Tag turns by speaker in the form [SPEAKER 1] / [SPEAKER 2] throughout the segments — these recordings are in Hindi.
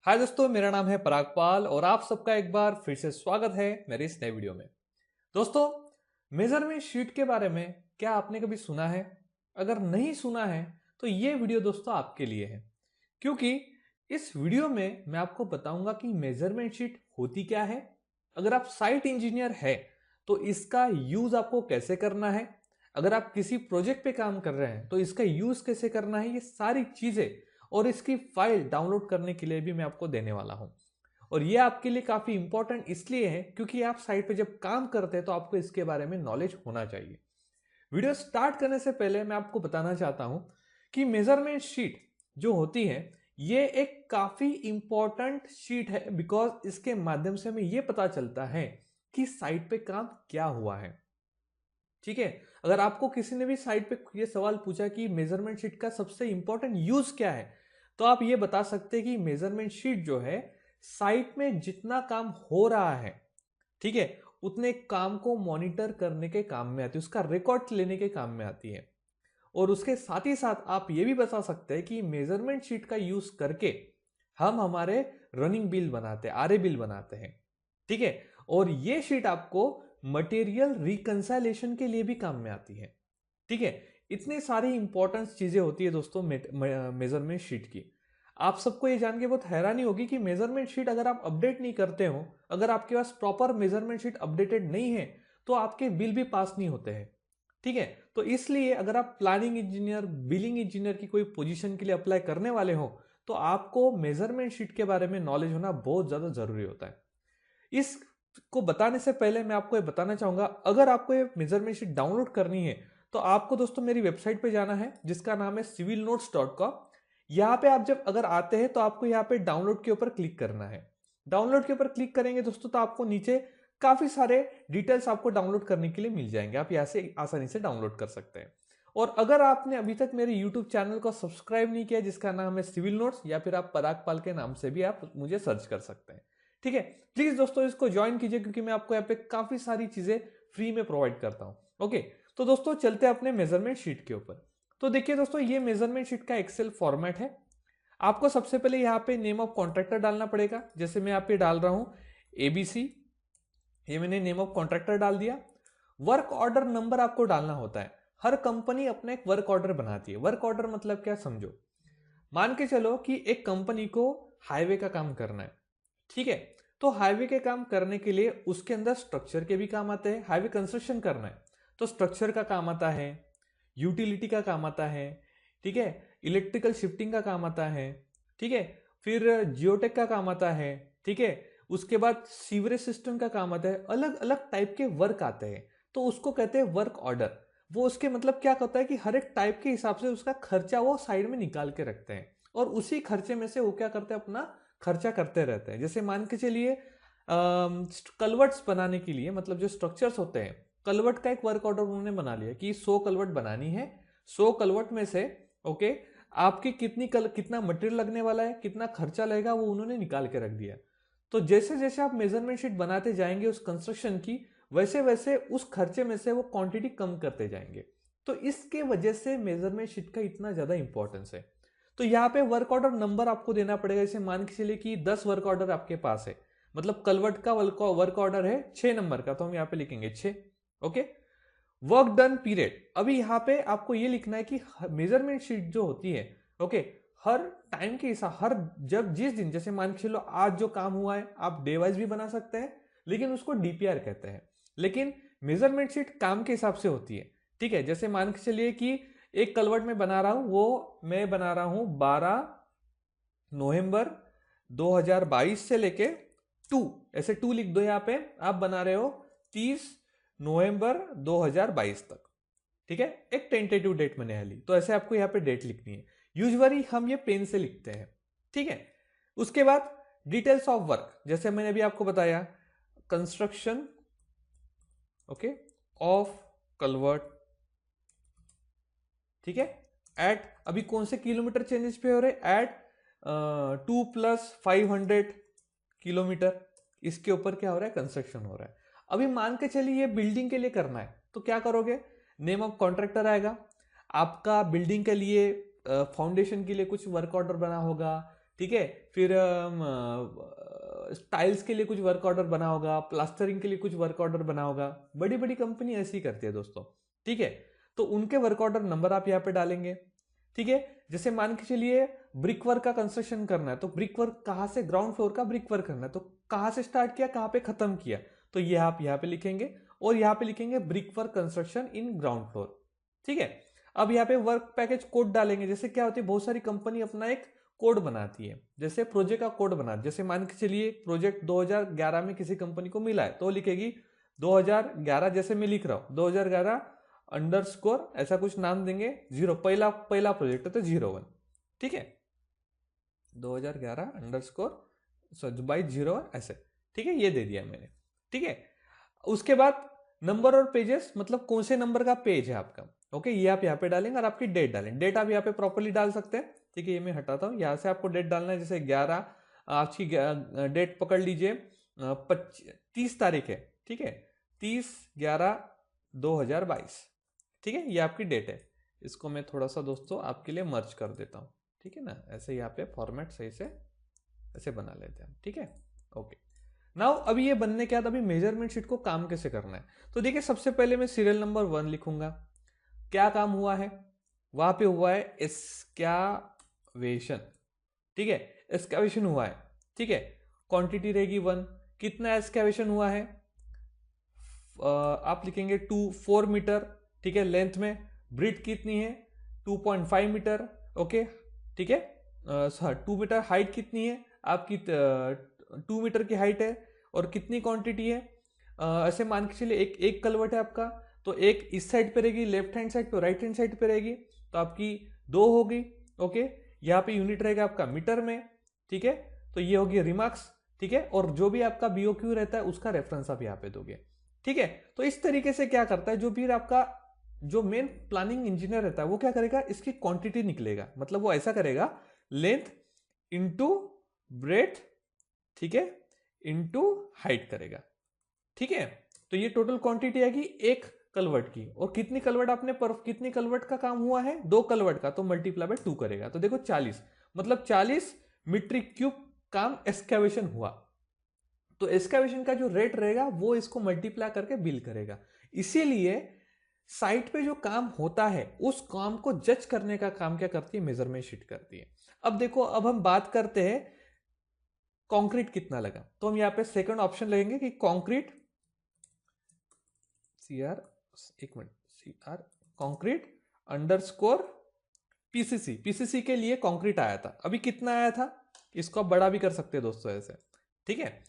[SPEAKER 1] हाय दोस्तों, मेरा नाम है परागपाल और आप सबका एक बार फिर से स्वागत है मेरे इस नए वीडियो में। दोस्तों, मेजरमेंट शीट के बारे में क्या आपने कभी सुना है? अगर नहीं सुना है तो ये वीडियो दोस्तों आपके लिए है, क्योंकि इस वीडियो में मैं आपको बताऊंगा कि मेजरमेंट शीट होती क्या है। अगर आप साइट इंजीनियर है तो इसका यूज आपको कैसे करना है। अगर आप किसी प्रोजेक्ट पे काम कर रहे हैं तो इसका यूज कैसे करना है, ये सारी चीजें और इसकी फाइल डाउनलोड करने के लिए भी मैं आपको देने वाला हूं। और ये आपके लिए काफी इंपॉर्टेंट इसलिए है क्योंकि आप साइट पे जब काम करते हैं तो आपको इसके बारे में नॉलेज होना चाहिए। वीडियो स्टार्ट करने से पहले मैं आपको बताना चाहता हूं कि मेजरमेंट शीट जो होती है ये एक काफी इंपॉर्टेंट शीट है, बिकॉज इसके माध्यम से हमें ये पता चलता है कि साइट पे काम क्या हुआ है। ठीक है, अगर आपको किसी ने भी साइट पे ये सवाल पूछा कि मेजरमेंट शीट का सबसे इंपॉर्टेंट यूज क्या है, तो आप ये बता सकते हैं कि मेजरमेंट शीट जो है साइट में जितना काम हो रहा है, ठीक है, उतने काम को मॉनिटर करने के काम में आती है, उसका रिकॉर्ड लेने के काम में आती है। और उसके साथ ही साथ आप ये भी बता सकते हैं कि मेजरमेंट शीट का यूज करके हम हमारे रनिंग बिल बनाते हैं, आरए बिल बनाते हैं। ठीक है, और ये शीट आपको मटेरियल रिकंसाइलेशन के लिए भी काम में आती है। ठीक है, इतनी सारी इंपॉर्टेंट चीजें होती है दोस्तों मेजरमेंट शीट की। आप सबको ये जान के बहुत हैरानी होगी कि मेजरमेंट शीट अगर आप अपडेट नहीं करते हो, अगर आपके पास प्रॉपर मेजरमेंट शीट अपडेटेड नहीं है तो आपके बिल भी पास नहीं होते हैं। ठीक है, तो इसलिए अगर आप प्लानिंग इंजीनियर, बिलिंग इंजीनियर की कोई पोजीशन के लिए अप्लाई करने वाले हो तो आपको मेजरमेंट शीट के बारे में नॉलेज होना बहुत ज्यादा जरूरी होता है। इसको बताने से पहले मैं आपको ये बताना चाहूंगा, अगर आपको ये मेजरमेंट शीट डाउनलोड करनी है तो आपको दोस्तों मेरी वेबसाइट पे जाना है जिसका नाम है civilnotes.com। यहाँ पे आप जब अगर आते हैं तो आपको यहाँ पे डाउनलोड के ऊपर क्लिक करना है। डाउनलोड के ऊपर क्लिक करेंगे दोस्तों तो आपको नीचे काफी सारे डिटेल्स आपको डाउनलोड करने के लिए मिल जाएंगे, आप यहाँ से आसानी से डाउनलोड कर सकते हैं। और अगर आपने अभी तक मेरे यूट्यूब चैनल को सब्सक्राइब नहीं किया जिसका नाम है सिविल नोट्स, या फिर आप परागपाल के नाम से भी आप मुझे सर्च कर सकते हैं। ठीक है, प्लीज दोस्तों इसको ज्वाइन कीजिए क्योंकि मैं आपको यहाँ पे काफी सारी चीजें फ्री में प्रोवाइड करता हूँ। ओके, तो दोस्तों चलते हैं अपने मेजरमेंट शीट के ऊपर। तो देखिए दोस्तों, ये मेजरमेंट शीट का एक्सेल फॉर्मेट है। आपको सबसे पहले यहाँ पे नेम ऑफ कॉन्ट्रैक्टर डालना पड़ेगा, जैसे मैं यहाँ पे डाल रहा हूं एबीसी, ये मैंने नेम ऑफ कॉन्ट्रैक्टर डाल दिया। वर्क ऑर्डर नंबर आपको डालना होता है। हर कंपनी अपना एक वर्क ऑर्डर बनाती है। वर्क ऑर्डर मतलब क्या, समझो। मान के चलो कि एक कंपनी को हाईवे का काम करना है। ठीक है, तो हाईवे के काम करने के लिए उसके अंदर स्ट्रक्चर के भी काम आते हैं। हाईवे कंस्ट्रक्शन करना है तो स्ट्रक्चर का काम आता है, यूटिलिटी का काम आता है, ठीक है, इलेक्ट्रिकल शिफ्टिंग का काम आता है, ठीक है, फिर जियोटेक का काम आता है, ठीक है, उसके बाद सीवरेज सिस्टम का काम आता है। अलग अलग टाइप के वर्क आते हैं तो उसको कहते हैं वर्क ऑर्डर। वो उसके मतलब क्या करता है कि हर एक टाइप के हिसाब से उसका खर्चा वो साइड में निकाल के रखते हैं और उसी खर्चे में से वो क्या करते हैं, अपना खर्चा करते रहते हैं। जैसे मान के चलिए कलवर्ट्स बनाने के लिए, मतलब जो स्ट्रक्चर्स होते हैं, कलवर्ट का एक वर्क ऑर्डर उन्होंने बना लिया कि 100 कलवर्ट बनानी है। 100 कलवर्ट में से ओके आपकी कितना मटेरियल लगने वाला है, कितना खर्चा लगेगा, वो उन्होंने निकाल के रख दिया। तो जैसे जैसे आप मेजरमेंट शीट बनाते जाएंगे उस कंस्ट्रक्शन की, वैसे वैसे उस खर्चे में से वो क्वांटिटी कम करते जाएंगे। तो इसके वजह से मेजरमेंट शीट का इतना ज्यादा इंपॉर्टेंस है। तो यहाँ पे वर्क ऑर्डर नंबर आपको देना पड़ेगा। जैसे मान के चलिए कि 10 वर्क ऑर्डर आपके पास है, मतलब कलवर्ट का वर्क ऑर्डर है 6 नंबर का, तो हम यहाँ पे लिखेंगे 6। ओके, वर्क डन पीरियड, अभी यहाँ पे आपको ये लिखना है कि मेजरमेंट शीट जो होती है, ओके, हर टाइम के हिसाब, हर जब जिस दिन, जैसे मान के चलो आज जो काम हुआ है, आप डे वाइज भी बना सकते हैं लेकिन उसको डीपीआर कहते हैं। लेकिन मेजरमेंट शीट काम के हिसाब से होती है। ठीक है, जैसे मान के चलिए कि एक कलवर्ट में बना रहा हूं, वो मैं बना रहा हूं 12 नवंबर 2022 से लेके 2, ऐसे 2 लिख दो यहाँ पे, आप बना रहे हो 30 नवंबर 2022 तक। ठीक है, एक टेंटेटिव डेट मैंने ली, तो ऐसे आपको यहाँ पे डेट लिखनी है। यूजुअली हम ये पेन से लिखते हैं। ठीक है, उसके बाद डिटेल्स ऑफ वर्क, जैसे मैंने अभी आपको बताया, कंस्ट्रक्शन ओके ऑफ कलवर्ट, ठीक है, एट, अभी कौन से किलोमीटर चेंजेस पे हो रहे, एट 2+500 किलोमीटर, इसके ऊपर क्या हो रहा है, कंस्ट्रक्शन हो रहा है। अभी मान के चलिए ये बिल्डिंग के लिए करना है तो क्या करोगे, नेम ऑफ कॉन्ट्रैक्टर आएगा, आपका बिल्डिंग के लिए फाउंडेशन के लिए कुछ वर्क ऑर्डर बना होगा, ठीक है। फिर टाइल्स के लिए कुछ वर्क ऑर्डर बना होगा, प्लास्टरिंग के लिए कुछ वर्क ऑर्डर बना होगा। बड़ी बड़ी कंपनी ऐसी ही करती है दोस्तों, ठीक है। तो उनके वर्क ऑर्डर नंबर आप यहाँ पे डालेंगे, ठीक है। जैसे मान के चलिए ब्रिक वर्क का कंस्ट्रक्शन करना है, तो ब्रिक वर्क कहाँ से, ग्राउंड फ्लोर का ब्रिक वर्क करना है, तो कहाँ से स्टार्ट किया, कहाँ पे खत्म किया, तो ये आप यहाँ पे लिखेंगे। और यहाँ पे लिखेंगे brick work construction in ground floor, ठीक है। अब यहाँ पे वर्क पैकेज कोड डालेंगे। जैसे क्या होती है, बहुत सारी कंपनी अपना एक कोड बनाती है, जैसे प्रोजेक्ट का कोड बना, जैसे मान के चलिए प्रोजेक्ट 2011 में किसी कंपनी को मिला है, तो लिखेगी 2011, जैसे मैं लिख रहा हूं 2011 अंडरस्कोर ऐसा कुछ नाम देंगे, 0 पहला प्रोजेक्ट है तो 01, ठीक है। 2011 अंडरस्कोर बाई 0 ऐसे, ठीक है, ये दे दिया मैंने, ठीक है। उसके बाद नंबर और पेजेस, मतलब कौन से नंबर का पेज है आपका, ओके, ये आप यहाँ पे डालेंगे। और आपकी डेट डालें, डेट आप यहाँ पे प्रॉपर्ली डाल सकते हैं, ठीक है। ये मैं हटाता हूँ, यहाँ से आपको डेट डालना है। जैसे 11 आपकी डेट पकड़ लीजिए 30 तारीख है, ठीक है, 30/11/2022, ठीक है, ये आपकी डेट है। इसको मैं थोड़ा सा दोस्तों आपके लिए मर्ज कर देता हूँ, ठीक है ना, ऐसे यहाँ पे फॉर्मेट सही से ऐसे बना लेते हैं, ठीक है, ओके। नाउ अभी ये बनने के बाद अभी मेजरमेंट शीट को काम कैसे करना है, तो देखिए सबसे पहले मैं सीरियल नंबर 1 लिखूंगा। क्या काम हुआ है, वहां पे हुआ है एस्कैवेशन, ठीक है, एस्कैवेशन हुआ है, ठीक है। क्वांटिटी रहेगी 1, कितना एस्कैवेशन हुआ है, आप लिखेंगे 4 मीटर, ठीक है, लेंथ में। ब्रीथ कितनी है, 2.5 मीटर, ओके, ठीक है। 2 मीटर हाइट कितनी है आपकी, 2 मीटर की हाइट है। और कितनी क्वांटिटी है, ऐसे मान के चलिए एक कलवट है आपका, तो एक इस साइड पे रहेगी, लेफ्ट हैंड साइड पे, राइट हैंड साइड पे रहेगी, तो आपकी 2 होगी, ओके। यहाँ पे यूनिट रहेगा आपका मीटर में, ठीक है। तो ये होगी रिमार्क्स, ठीक है। और जो भी आपका बीओक्यू रहता है उसका रेफरेंस आप यहाँ पे दोगे, ठीक है। तो इस तरीके से क्या करता है, जो भी आपका जो मेन प्लानिंग इंजीनियर रहता है वो क्या करेगा, इसकी क्वांटिटी निकलेगा, मतलब वो ऐसा करेगा, लेंथ इंटू ब्रेथ, ठीक है, इंटू हाइट करेगा, ठीक है। तो ये टोटल क्वांटिटी आएगी एक कलवर्ट की। और कितनी कलवर्ट आपने कितनी कलवर्ट का काम हुआ है, 2 कलवर्ट का, तो मल्टीप्लाई बाय 2 करेगा, तो देखो 40, मतलब 40 मीट्रिक क्यूब काम एस्कैवेशन हुआ। तो एस्कैवेशन का जो रेट रहेगा वो इसको मल्टीप्लाई करके बिल करेगा। इसीलिए साइट पे जो काम होता है उस काम को जज करने का काम क्या करती है, मेजरमेंट शीट करती है। अब देखो, अब हम बात करते हैं कंक्रीट कितना लगा, तो हम यहाँ पे सेकंड ऑप्शन लेंगे कि कंक्रीट कंक्रीट अंडरस्कोर पीसीसी के लिए कंक्रीट आया था। अभी कितना आया था, इसको आप बड़ा भी कर सकते हैं दोस्तों ऐसे, ठीक है।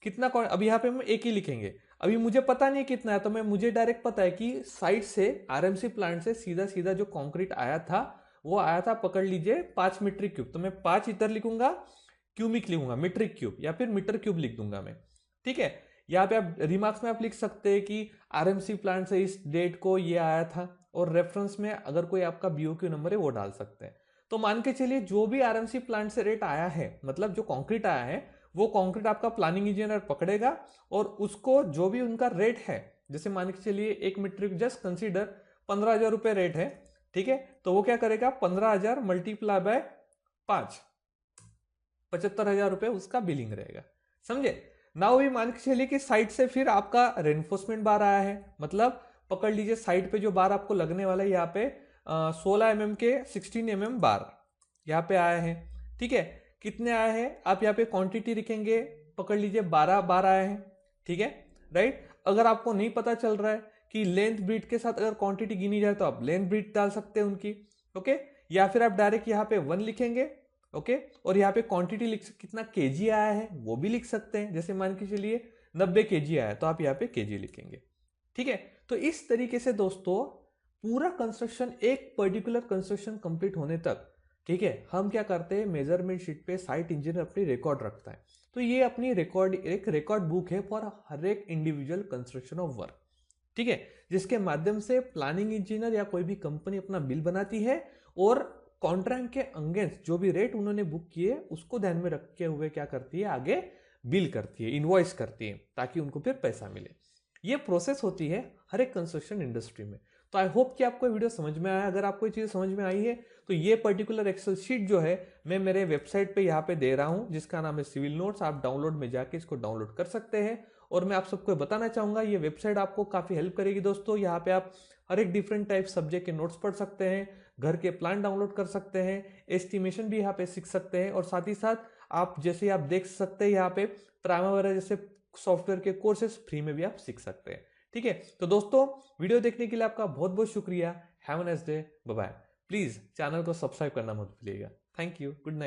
[SPEAKER 1] कितना, अभी यहाँ पे हम एक ही लिखेंगे। अभी मुझे पता नहीं कितना है, तो मुझे डायरेक्ट पता है कि साइड से आरएमसी प्लांट से सीधा सीधा जो कंक्रीट आया था वो आया था, पकड़ लीजिए 5 मीट्रिक क्यूब। तो मैं 5 इधर लिखूंगा, क्यूबिक लिखूंगा, मीट्रिक क्यूब या फिर मीटर क्यूब लिख दूंगा मैं, ठीक है। यहाँ पे आप रिमार्क्स में आप लिख सकते हैं कि आरएमसी प्लांट से इस डेट को ये आया था, और रेफरेंस में अगर कोई आपका बीओक्यू नंबर है वो डाल सकते हैं। तो मान के चलिए जो भी आरएमसी प्लांट से रेट आया है, मतलब जो कंक्रीट आया है, वो कंक्रीट आपका प्लानिंग इंजीनियर पकड़ेगा और उसको जो भी उनका रेट है, जैसे मान के चलिए 1 मीट्रिक, जस्ट कंसीडर 15,000 रुपए रेट है, ठीक है। तो वो क्या करेगा, 15,000 मल्टीप्लाई बाय 5, 75,000 रुपए उसका बिलिंग रहेगा, समझे ना। भी मान के चलिए कि साइड से फिर आपका रेनफोर्समेंट बार आया है, मतलब पकड़ लीजिए साइड पे जो बार आपको लगने वाला है, यहाँ पे 16 mm के 16 mm बार यहाँ पे आया है, ठीक है। कितने आए हैं, आप यहाँ पे क्वांटिटी लिखेंगे, पकड़ लीजिए 12 बार आए हैं, ठीक है, राइट। अगर आपको नहीं पता चल रहा है कि लेंथ ब्रीथ के साथ अगर क्वांटिटी गिनी जाए तो आप लेंथ ब्रीथ डाल सकते हैं उनकी, ओके। या फिर आप डायरेक्ट यहाँ पे 1 लिखेंगे, ओके। और यहाँ पे क्वांटिटी लिख, कितना केजी आया है वो भी लिख सकते हैं। जैसे मान के चलिए 90 केजी आया, तो आप यहाँ पे केजी लिखेंगे, ठीक है। तो इस तरीके से दोस्तों पूरा कंस्ट्रक्शन, एक पर्टिकुलर कंस्ट्रक्शन कंप्लीट होने तक, ठीक है, हम क्या करते हैं, मेजरमेंट शीट पे साइट इंजीनियर अपनी रिकॉर्ड रखता है। तो ये अपनी एक रिकॉर्ड बुक है फॉर हर एक इंडिविजुअल कंस्ट्रक्शन ऑफ वर्क, ठीक है, जिसके माध्यम से प्लानिंग इंजीनियर या कोई भी कंपनी अपना बिल बनाती है और कॉन्ट्रैक्ट के अगेंस्ट जो भी रेट उन्होंने बुक किए उसको ध्यान में रखते हुए क्या करती है, आगे बिल करती है, इनवॉइस करती है, ताकि उनको फिर पैसा मिले। ये प्रोसेस होती है हर एक कंस्ट्रक्शन इंडस्ट्री में। तो आई होप कि आपको वीडियो समझ में आया। अगर आपको ये चीज़ समझ में आई है तो ये पर्टिकुलर एक्सेल शीट जो है मैं मेरे वेबसाइट पे यहाँ पे दे रहा हूँ, जिसका नाम है सिविल नोट्स। आप डाउनलोड में जाके इसको डाउनलोड कर सकते हैं। और मैं आप सबको बताना चाहूंगा ये वेबसाइट आपको काफ़ी हेल्प करेगी दोस्तों। यहाँ पे आप हर एक डिफरेंट टाइप सब्जेक्ट के नोट्स पढ़ सकते हैं, घर के प्लान डाउनलोड कर सकते हैं, एस्टिमेशन भी यहाँ पे सीख सकते हैं, और साथ ही साथ आप जैसे आप देख सकते हैं यहाँ पे प्राइमरी जैसे सॉफ्टवेयर के कोर्सेज फ्री में भी आप सीख सकते हैं। ठीक है, तो दोस्तों वीडियो देखने के लिए आपका बहुत बहुत शुक्रिया। Have a nice day, bye bye. Please channel को सब्सक्राइब करना मत भूलिएगा। Thank you, good night.